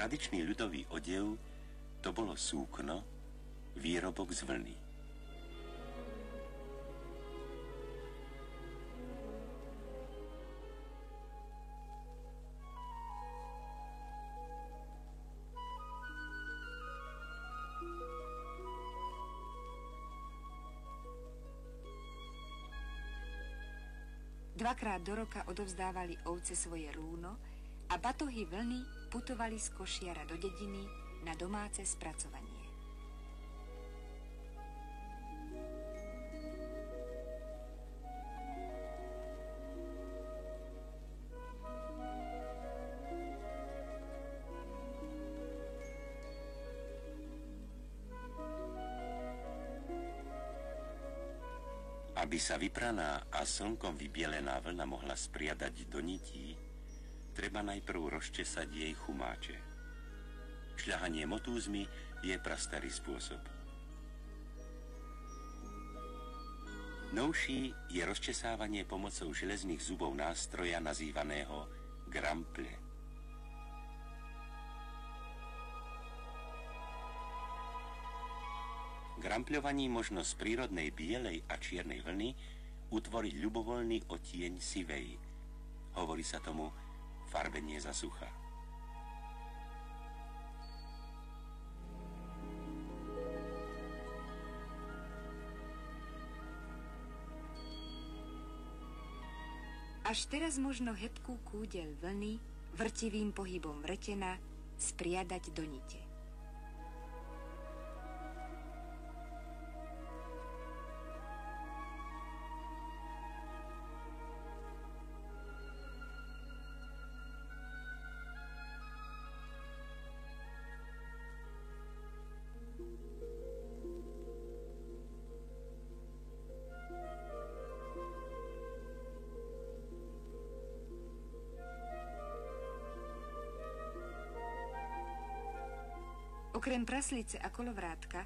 Tradičný ľudový odev to bolo súkno, výrobok z vlny. Dvakrát do roka odovzdávali ovce svoje rúno a batohy vlny putovali z košiara do dediny na domáce spracovanie. Aby sa vypraná a slnkom vybielená vlna mohla spriadať do nití, treba najprv rozčesať jej chumáče. Šľahanie motúzmi je prastarý spôsob. Novší je rozčesávanie pomocou železných zubov nástroja nazývaného grample. Grampľovaním možno z prírodnej bielej a čiernej vlny utvoriť ľubovoľný odtieň sivej. Hovorí sa tomu farbenie za sucha. Až teraz možno hebkú kúdeľ vlny vrtivým pohybom vretena spriadať do nite. Okrem praslice a kolovrátka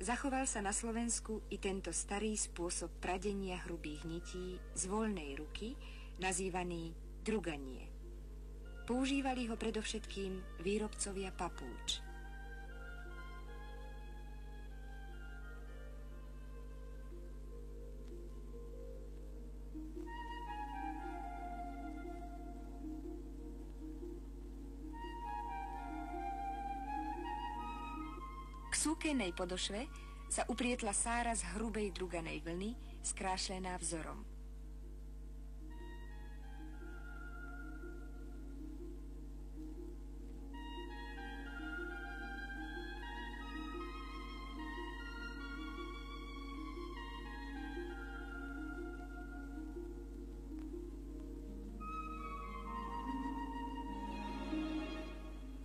zachoval sa na Slovensku i tento starý spôsob pradenia hrubých nití z voľnej ruky, nazývaný druganie. Používali ho predovšetkým výrobcovia papúč. K súkenej podošve sa uprietla sára z hrubej druganej vlny, skrášlená vzorom.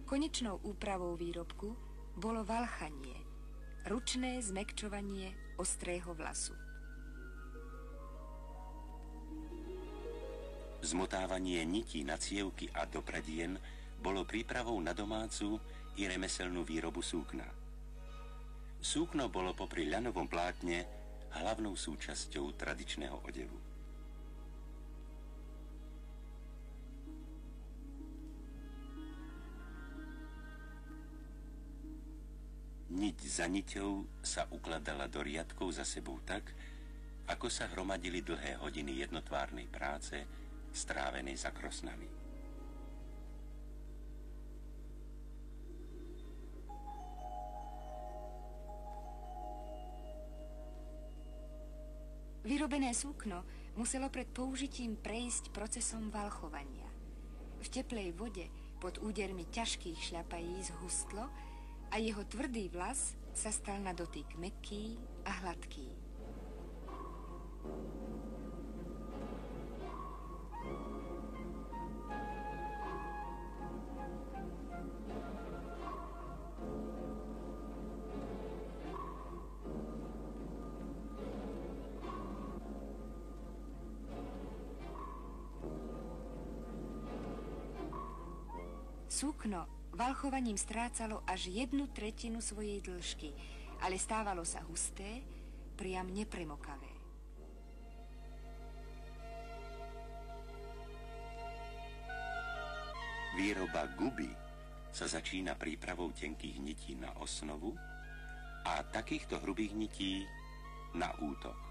Konečnou úpravou výrobku bolo valchanie, ručné zmäkčovanie ostrého vlasu. Zmotávanie nití na cievky a do pradien bolo prípravou na domácu i remeselnú výrobu súkna. Súkno bolo popri ľanovom plátne hlavnou súčasťou tradičného odevu. Niť za niťou sa ukladala do riadkov za sebou tak, ako sa hromadili dlhé hodiny jednotvárnej práce, strávenej za krosnami. Vyrobené súkno muselo pred použitím prejsť procesom valchovania. V teplej vode pod údermi ťažkých šľapají zhustlo a jeho tvrdý vlas sa stal na dotyk mäkký a hladký. Súkno valchovaním strácalo až 1/3 svojej dĺžky, ale stávalo sa husté, priam nepremokavé. Výroba guby sa začína prípravou tenkých nití na osnovu a takýchto hrubých nití na útok.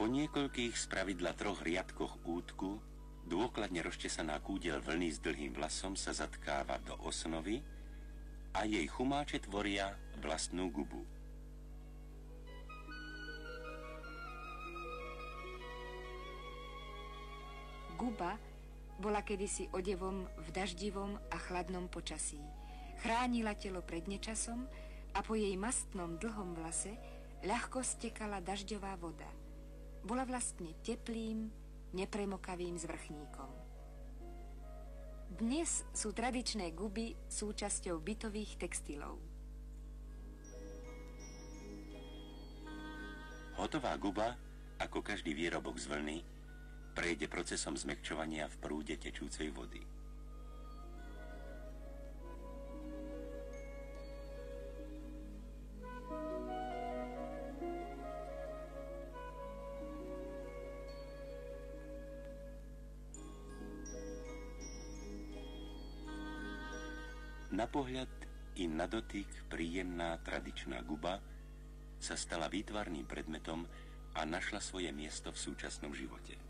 Po niekoľkých spravidla 3 riadkoch útku, dôkladne rozčesaná kúdeľ vlny s dlhým vlasom sa zatkáva do osnovy a jej chumáče tvoria vlastnú gubu. Guba bola kedysi odevom v daždivom a chladnom počasí. Chránila telo pred nečasom a po jej mastnom dlhom vlase ľahko stekala dažďová voda. Bola vlastne teplým, nepremokavým zvrchníkom. Dnes sú tradičné guby súčasťou bytových textilov. Hotová guba, ako každý výrobok z vlny, prejde procesom zmäkčovania v prúde tečúcej vody. Na pohľad i na dotyk príjemná tradičná guba sa stala výtvarným predmetom a našla svoje miesto v súčasnom živote.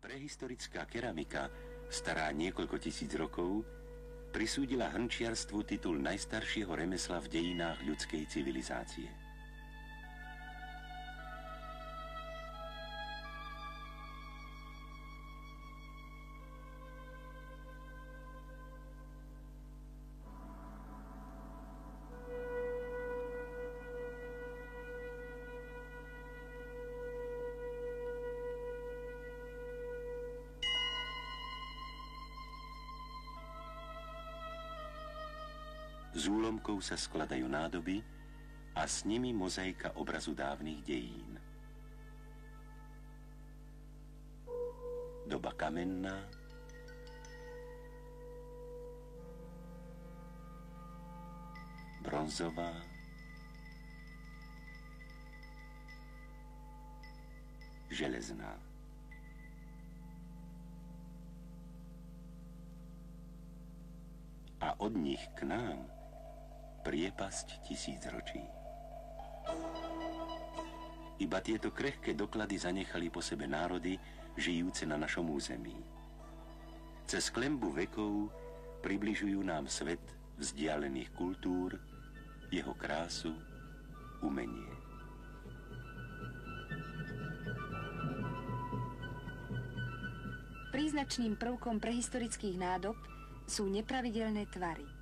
Prehistorická keramika, stará niekoľko tisíc rokov, prisúdila hrnčiarstvu titul najstaršieho remesla v dejinách ľudskej civilizácie. Z úlomkov sa skladajú nádoby a s nimi mozaika obrazu dávnych dejín. Doba kamenná, bronzová, železná. A od nich k nám priepasť tisícročí. Iba tieto krehké doklady zanechali po sebe národy, žijúce na našom území. Cez klembu vekov približujú nám svet vzdialených kultúr, jeho krásu, umenie. Príznačným prvkom prehistorických nádob sú nepravidelné tvary.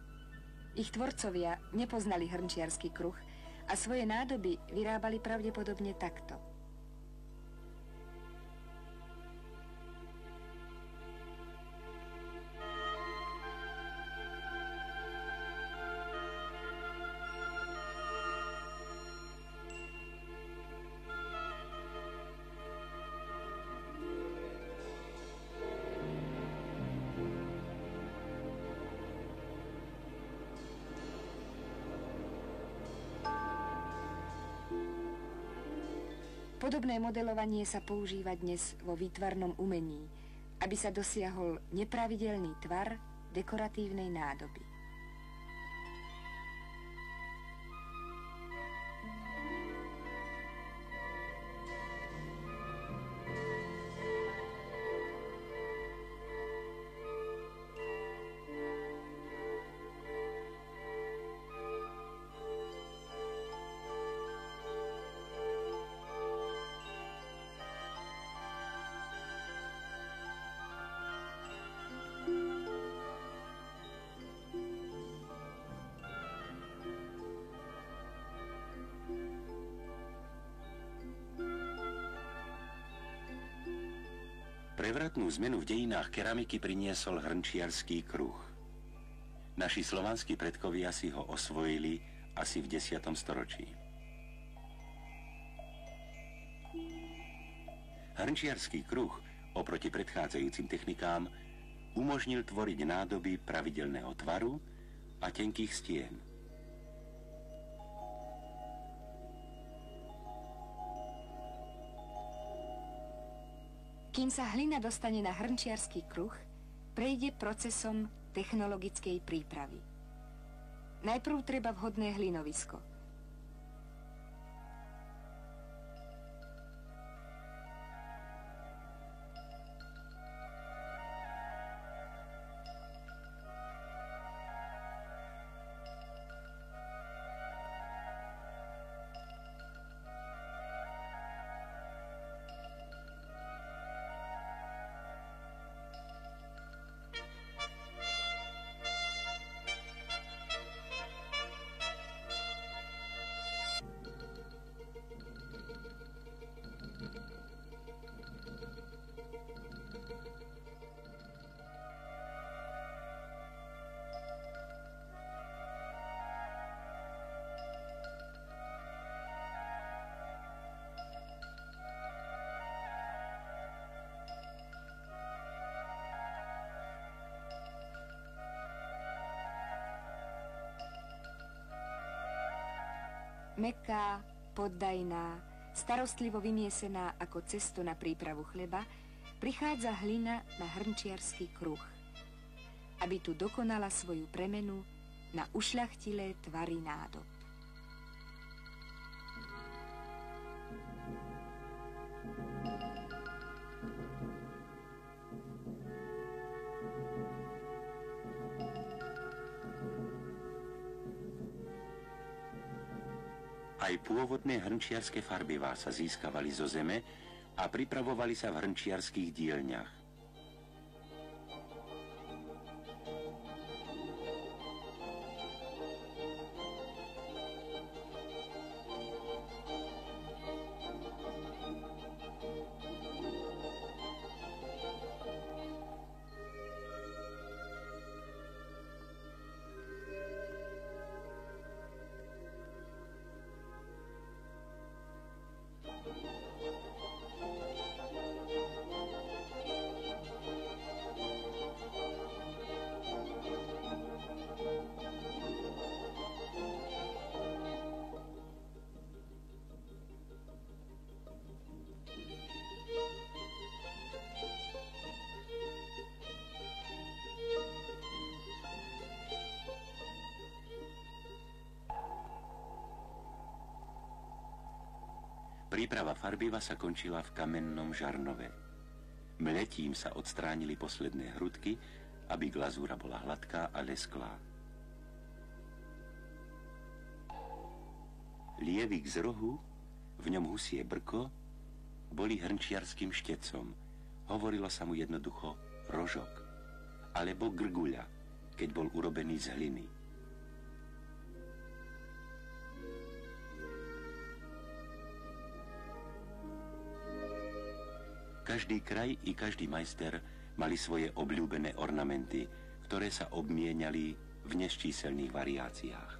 Ich tvorcovia nepoznali hrnčiarsky kruh a svoje nádoby vyrábali pravdepodobne takto. Podobné modelovanie sa používa dnes vo výtvarnom umení, aby sa dosiahol nepravidelný tvar dekoratívnej nádoby. Prevratnú zmenu v dejinách keramiky priniesol hrnčiarsky kruh. Naši slovanskí predkovia si ho osvojili asi v 10. storočí. Hrnčiarsky kruh oproti predchádzajúcim technikám umožnil tvoriť nádoby pravidelného tvaru a tenkých stien. Kým sa hlina dostane na hrnčiarsky kruh, prejde procesom technologickej prípravy. Najprv treba vhodné hlinovisko. Mäkká, poddajná, starostlivo vymiesená ako cesto na prípravu chleba, prichádza hlina na hrnčiarsky kruh, aby tu dokonala svoju premenu na ušľachtilé tvary nádob. Aj pôvodné hrnčiarske farbivá sa získavali zo zeme a pripravovali sa v hrnčiarských dielňach. Príprava farbiva sa končila v kamennom žarnove. Mletím sa odstránili posledné hrudky, aby glazúra bola hladká a lesklá. Lievik z rohu, v ňom husie brko, boli hrnčiarským štecom. Hovorilo sa mu jednoducho rožok, alebo grguľa, keď bol urobený z hliny. Každý kraj i každý majster mali svoje obľúbené ornamenty, ktoré sa obmieniali v nesčíselných variáciách.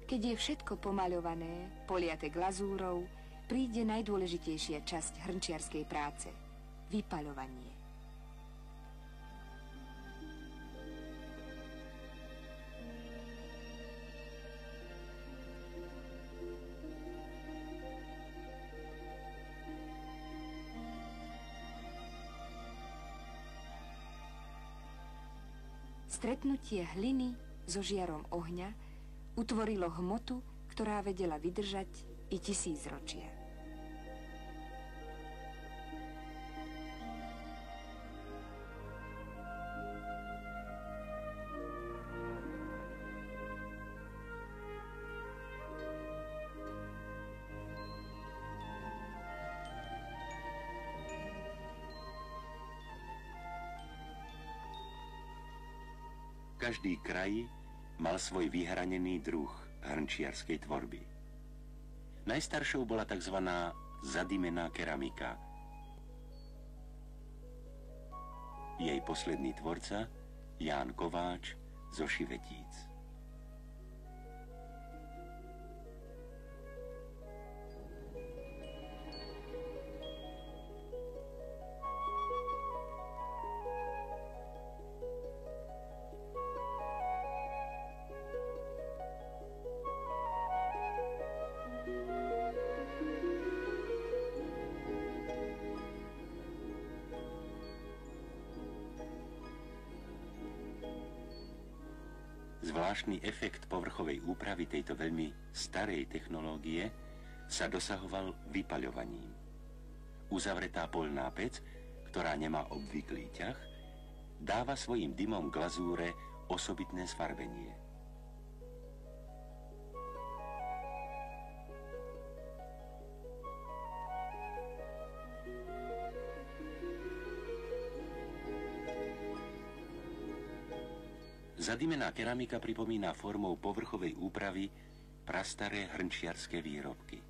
Keď je všetko pomaľované, poliate glazúrou, príde najdôležitejšia časť hrnčiarskej práce – vypaľovanie. Stretnutie hliny so žiarom ohňa utvorilo hmotu, ktorá vedela vydržať i tisícročia. Každý kraj mal svoj vyhranený druh hrnčiarskej tvorby. Najstaršou bola tzv. Zadimená keramika. Jej posledný tvorca Ján Kováč zo Šivetíc. Zvláštny efekt povrchovej úpravy tejto veľmi starej technológie sa dosahoval vypaľovaním. Uzavretá poľná pec, ktorá nemá obvyklý ťah, dáva svojim dymom glazúre osobitné sfarbenie. Zadimená keramika pripomína formou povrchovej úpravy prastaré hrnčiarske výrobky.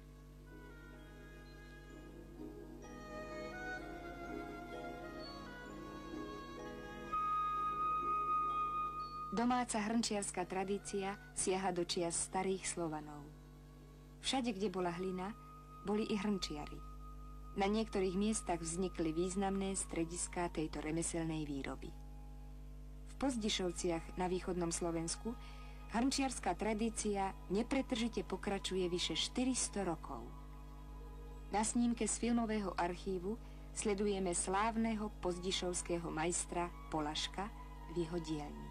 Domáca hrnčiarska tradícia siaha do čias starých Slovanov. Všade, kde bola hlina, boli i hrnčiari. Na niektorých miestach vznikli významné strediská tejto remeselnej výroby. V Pozdišovciach na východnom Slovensku hrnčiarska tradícia nepretržite pokračuje vyše 400 rokov. Na snímke z filmového archívu sledujeme slávneho pozdišovského majstra Polaška v jeho dielni.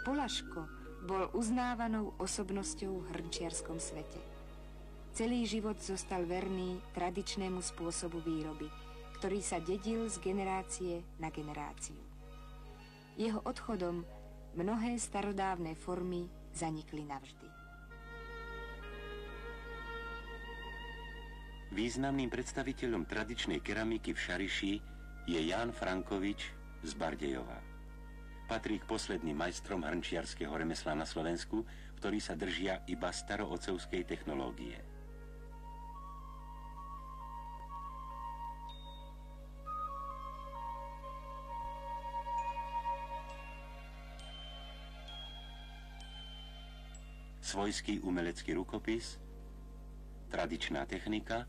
Polaško bol uznávanou osobnosťou v hrnčiarskom svete. Celý život zostal verný tradičnému spôsobu výroby, ktorý sa dedil z generácie na generáciu. Jeho odchodom mnohé starodávne formy zanikli navždy. Významným predstaviteľom tradičnej keramiky v Šariši je Ján Frankovič z Bardejova. Patrí k posledným majstrom hrnčiarskeho remesla na Slovensku, ktorí sa držia iba starootcovskej technológie. Svojský umelecký rukopis, tradičná technika,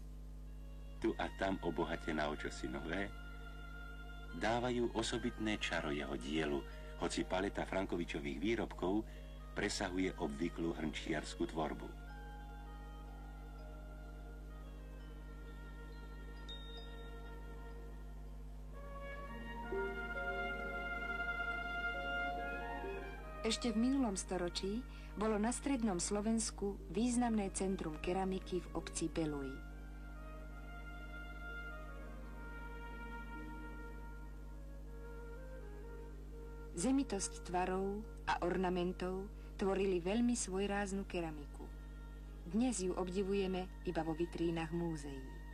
tu a tam obohatená o čosi nové, dávajú osobitné čaro jeho dielu, hoci paleta Frankovičových výrobkov presahuje obvyklú hrnčiarsku tvorbu. Ešte v minulom storočí bolo na strednom Slovensku významné centrum keramiky v obci Beluj. Zemitosť tvarov a ornamentov tvorili veľmi svojráznu keramiku. Dnes ju obdivujeme iba vo vitrínach múzeí.